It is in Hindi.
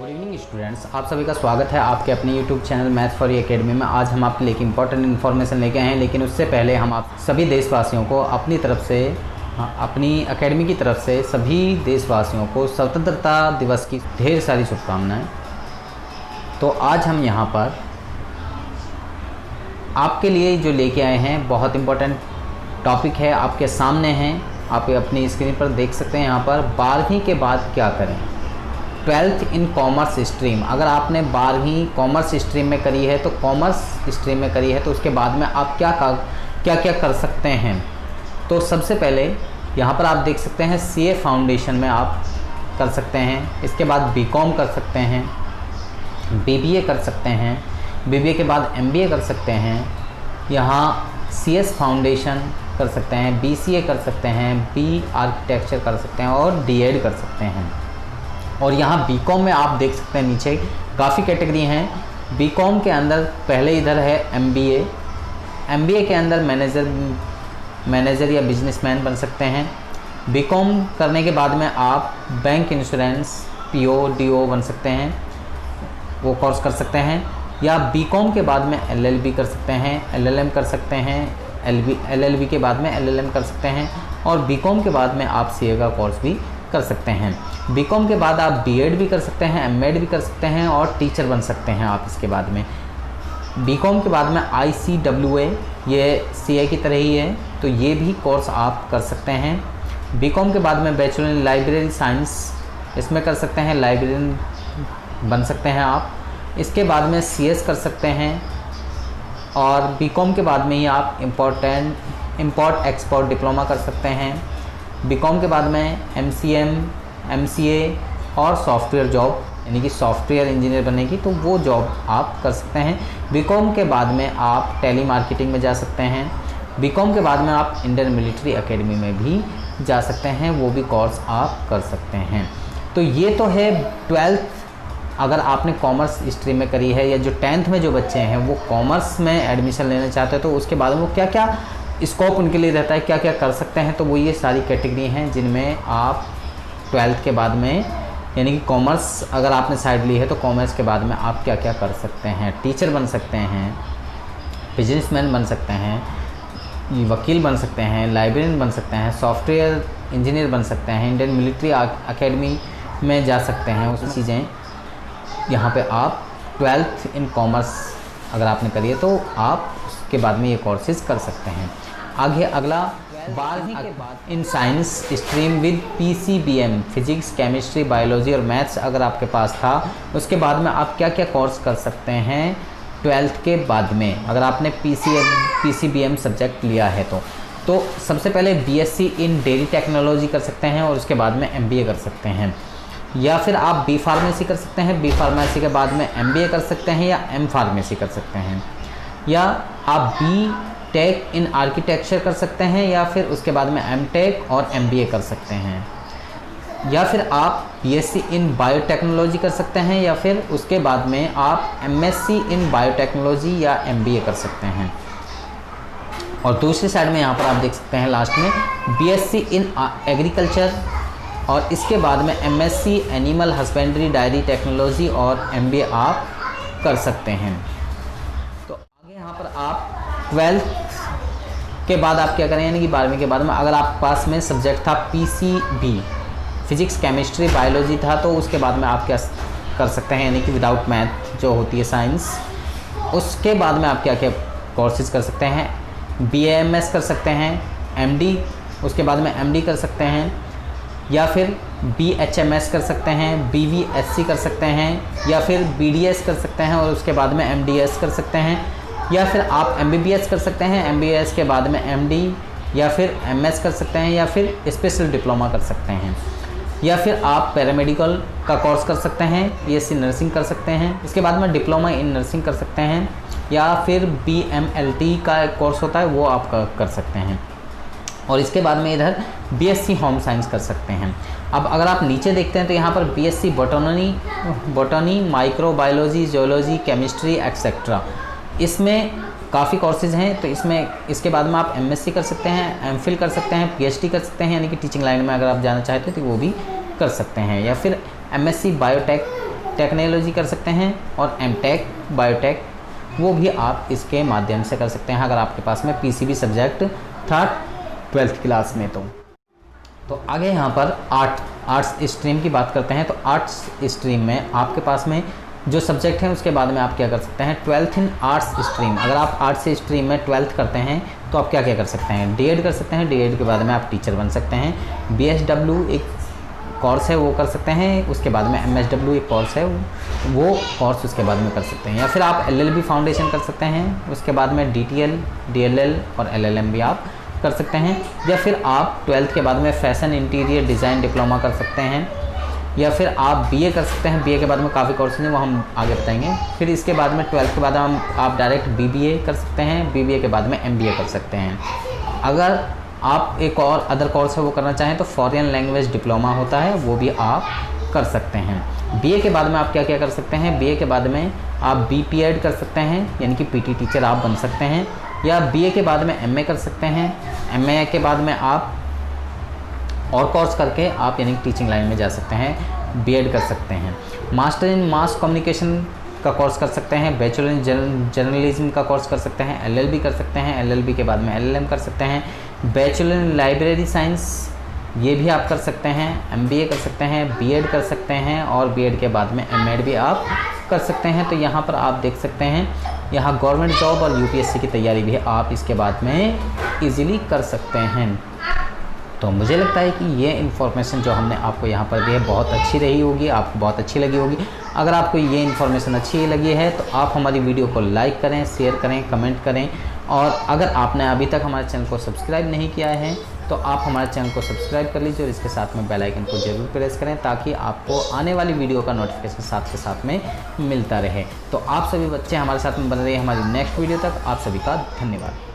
गुड इवनिंग स्टूडेंट्स, आप सभी का स्वागत है आपके अपने YouTube channel math for you academy में। आज हम आपके लिए एक इम्पॉर्टेंट इन्फॉर्मेशन लेके आए हैं, लेकिन उससे पहले हम आप सभी देशवासियों को अपनी तरफ से अपनी अकेडमी की तरफ से सभी देशवासियों को स्वतंत्रता दिवस की ढेर सारी शुभकामनाएं। तो आज हम यहाँ पर आपके लिए जो लेके आए हैं बहुत इम्पोर्टेंट टॉपिक है, आपके सामने हैं, आप अपनी स्क्रीन पर देख सकते हैं। यहाँ पर 12वीं के बाद क्या करें, 12th इन कॉमर्स स्ट्रीम। अगर आपने 12वीं कॉमर्स स्ट्रीम में करी है तो कॉमर्स स्ट्रीम में करी है तो उसके बाद में आप क्या क्या कर सकते हैं। तो सबसे पहले यहाँ पर आप देख सकते हैं सीए फाउंडेशन में आप कर सकते हैं। इसके बाद बीकॉम कर सकते हैं, बीबीए कर सकते हैं, बीबीए के बाद एमबीए कर सकते हैं, यहाँ सीएस फाउंडेशन कर सकते हैं, बीसीए कर सकते हैं, बी आर्किटेक्चर कर सकते हैं और डीएड कर सकते हैं। और यहाँ बीकॉम में आप देख सकते हैं नीचे काफ़ी कैटेगरी हैं। बीकॉम के अंदर पहले इधर है एमबीए, एमबीए के अंदर मैनेजर या बिजनेसमैन बन सकते हैं। बीकॉम करने के बाद में आप बैंक इंश्योरेंस पीओ डीओ बन सकते हैं, वो कोर्स कर सकते हैं। या बीकॉम के बाद में एलएलबी कर सकते हैं, एलएलएम कर सकते हैं, एलएलबी के बाद में एलएलएम कर सकते हैं। और बीकॉम के बाद में आप सीए का कोर्स भी कर सकते हैं। बीकॉम के बाद आप बीएड भी कर सकते हैं, एमएड भी कर सकते हैं और टीचर बन सकते हैं आप इसके बाद में। बीकॉम के बाद में आईसीडब्ल्यूए, ये सीए की तरह ही है, तो ये भी कोर्स आप कर सकते हैं। बीकॉम के बाद में बैचलर इन लाइब्रेरी साइंस, इसमें कर सकते हैं, लाइब्रेरियन बन सकते हैं आप। इसके बाद में सीएस कर सकते हैं और बीकॉम के बाद में ही आप इम्पोर्ट एक्सपोर्ट डिप्लोमा कर सकते हैं। बीकॉम के बाद में एमसीएम, एमसीए और सॉफ्टवेयर जॉब, यानी कि सॉफ्टवेयर इंजीनियर बनने की, तो वो जॉब आप कर सकते हैं। बीकॉम के बाद में आप टेली मार्केटिंग में जा सकते हैं। बीकॉम के बाद में आप इंडियन मिलिट्री एकेडमी में भी जा सकते हैं, वो भी कोर्स आप कर सकते हैं। तो ये तो है 12th अगर आपने कॉमर्स स्ट्रीम में करी है, या जो 10th में जो बच्चे हैं वो कॉमर्स में एडमिशन लेना चाहते हैं तो उसके बाद में वो क्या क्या स्कोप उनके लिए रहता है, क्या क्या कर सकते हैं। तो वो ये सारी कैटेगरी हैं जिनमें आप 12th के बाद में, यानी कि कॉमर्स अगर आपने साइड ली है तो कॉमर्स के बाद में आप क्या क्या कर सकते हैं। टीचर बन सकते हैं, बिजनेसमैन बन सकते हैं, वकील बन सकते हैं, लाइब्रेरियन बन सकते हैं, सॉफ्टवेयर इंजीनियर बन सकते हैं, इंडियन मिलिट्री एकेडमी में जा सकते हैं। उसी चीज़ें यहाँ पे आप 12th इन कॉमर्स अगर आपने करी है तो आप उसके बाद में ये कोर्सेज कर सकते हैं। आगे अगला 12वीं के बाद in science stream with PCBM, physics, chemistry, biology और मैथ्स अगर आपके पास था, उसके बाद में आप क्या क्या कोर्स कर सकते हैं 12th के बाद में अगर आपने पीसीबीएम सब्जेक्ट लिया है तो सबसे पहले बीएससी इन डेयरी टेक्नोलॉजी कर सकते हैं और उसके बाद में एमबीए कर सकते हैं। या फिर आप बी फार्मेसी कर सकते हैं, बी फार्मेसी के बाद में एमबीए कर सकते हैं या एम फार्मेसी कर सकते हैं। या आप बी टेक इन आर्किटेक्चर कर सकते हैं या फिर उसके बाद में एम टेक और एमबीए कर सकते हैं। या फिर आप बीएससी इन बायोटेक्नोलॉजी कर सकते हैं या फिर उसके बाद में आप एमएससी इन बायोटेक्नोलॉजी या एमबीए कर सकते हैं। और दूसरी साइड में यहाँ पर आप देख सकते हैं लास्ट में बीएससी इन एग्रीकल्चर और इसके बाद में MSc animal husbandry diary technology और एमबीए आप कर सकते हैं। तो आगे यहाँ पर आप 12th के बाद आप क्या करें, यानी कि 12वीं के बाद में अगर आप पास में सब्जेक्ट था पीसीबी, फिजिक्स, केमिस्ट्री, बायोलॉजी था, तो उसके बाद में आप क्या कर सकते हैं, यानी कि विदाउट मैथ जो होती है साइंस, उसके बाद में आप क्या क्या कोर्सेज कर सकते हैं। बीएएमएस कर सकते हैं, एमडी, उसके बाद में एमडी कर सकते हैं, या फिर बीएचएमएस कर सकते हैं, बीवीएससी कर सकते हैं, या फिर बीडीएस कर सकते हैं और उसके बाद में एमडीएस कर सकते हैं। या फिर आप एमबीबीएस कर सकते हैं, एमबीबीएस के बाद में एमडी, या फिर एमएस कर सकते हैं, या फिर स्पेशल डिप्लोमा कर सकते हैं। या फिर आप पैरामेडिकल का कोर्स कर सकते हैं, बीएससी नर्सिंग कर सकते हैं, इसके बाद में डिप्लोमा इन नर्सिंग कर सकते हैं, या फिर बीएमएलटी का एक कोर्स होता है वो आप कर सकते हैं। और इसके बाद में इधर बीएससी होम साइंस कर सकते हैं। अब अगर आप नीचे देखते हैं तो यहाँ पर BSc botany, microbiology, geology, chemistry etcetera, इसमें काफ़ी कोर्सेज हैं। तो इसके बाद में आप एमएससी कर सकते हैं, एमफिल कर सकते हैं, पीएचडी कर सकते हैं, यानी कि टीचिंग लाइन में अगर आप जाना चाहते हैं तो वो भी कर सकते हैं। या फिर एमएससी बायोटेक टेक्नोलॉजी कर सकते हैं, और एमटेक बायोटेक वो भी आप इसके माध्यम से कर सकते हैं अगर आपके पास में पीसीबी सब्जेक्ट था 12th क्लास में। तो आगे यहाँ पर आर्ट्स स्ट्रीम की बात करते हैं। तो आर्ट्स स्ट्रीम में आपके पास में जो सब्जेक्ट हैं उसके बाद में आप क्या कर सकते हैं, 12th इन आर्ट्स स्ट्रीम। अगर आप आर्ट्स स्ट्रीम में 12th करते हैं तो आप क्या क्या कर सकते हैं, डीएड कर सकते हैं। डीएड के बाद में आप टीचर बन सकते हैं। बीएसडब्ल्यू एक कोर्स है वो कर सकते हैं। उसके बाद में एमएसडब्ल्यू एक कोर्स है वो कोर्स उसके बाद में कर सकते हैं। या फिर आप एलएलबी फाउंडेशन कर सकते हैं। उसके बाद में डीटीएल, डीएलएल और एलएलएम भी आप कर सकते हैं। या फिर आप 12th के बाद में फैशन इंटीरियर डिज़ाइन डिप्लोमा कर सकते हैं। या फिर आप बीए कर सकते हैं। बीए के बाद में काफ़ी कोर्सेज हैं वो हम आगे बताएंगे। फिर इसके बाद में 12th के बाद आप डायरेक्ट बीबीए कर सकते हैं। बीबीए के बाद में एमबीए कर सकते हैं। अगर आप एक और अदर कोर्स है वो करना चाहें तो फॉरेन लैंग्वेज डिप्लोमा होता है वो भी आप कर सकते हैं। बीए के बाद में आप क्या क्या कर सकते हैं, बीए के बाद में आप बीपीएड कर सकते हैं यानी कि पीटी टीचर आप बन सकते हैं। या बीए के बाद में एमए कर सकते हैं। एमए के बाद में आप और कोर्स करके आप यानी टीचिंग लाइन में जा सकते हैं, बीएड कर सकते हैं। मास्टर इन मास कम्युनिकेशन का कोर्स कर सकते हैं। बैचलर इन जर्नलिज्म का कोर्स कर सकते हैं। एलएलबी कर सकते हैं। एलएलबी के बाद में एलएलएम कर सकते हैं। बैचलर इन लाइब्रेरी साइंस ये भी आप कर सकते हैं। एमबीए कर सकते हैं, बीएड कर सकते हैं और बीएड के बाद में एमएड भी आप कर सकते हैं। तो यहाँ पर आप देख सकते हैं यहाँ गवर्नमेंट जॉब और यूपीएससी की तैयारी भी आप इसके बाद में इजीली कर सकते हैं। तो मुझे लगता है कि ये इन्फॉर्मेशन जो हमने आपको यहाँ पर दी है बहुत अच्छी रही होगी, आपको बहुत अच्छी लगी होगी। अगर आपको ये इन्फॉर्मेशन अच्छी लगी है तो आप हमारी वीडियो को लाइक करें, शेयर करें, कमेंट करें। और अगर आपने अभी तक हमारे चैनल को सब्सक्राइब नहीं किया है तो आप हमारे चैनल को सब्सक्राइब कर लीजिए और इसके साथ में बेल आइकन को जरूर प्रेस करें ताकि आपको आने वाली वीडियो का नोटिफिकेशन साथ के साथ में मिलता रहे। तो आप सभी बच्चे हमारे साथ में बने रहिए हमारी नेक्स्ट वीडियो तक। आप सभी का धन्यवाद।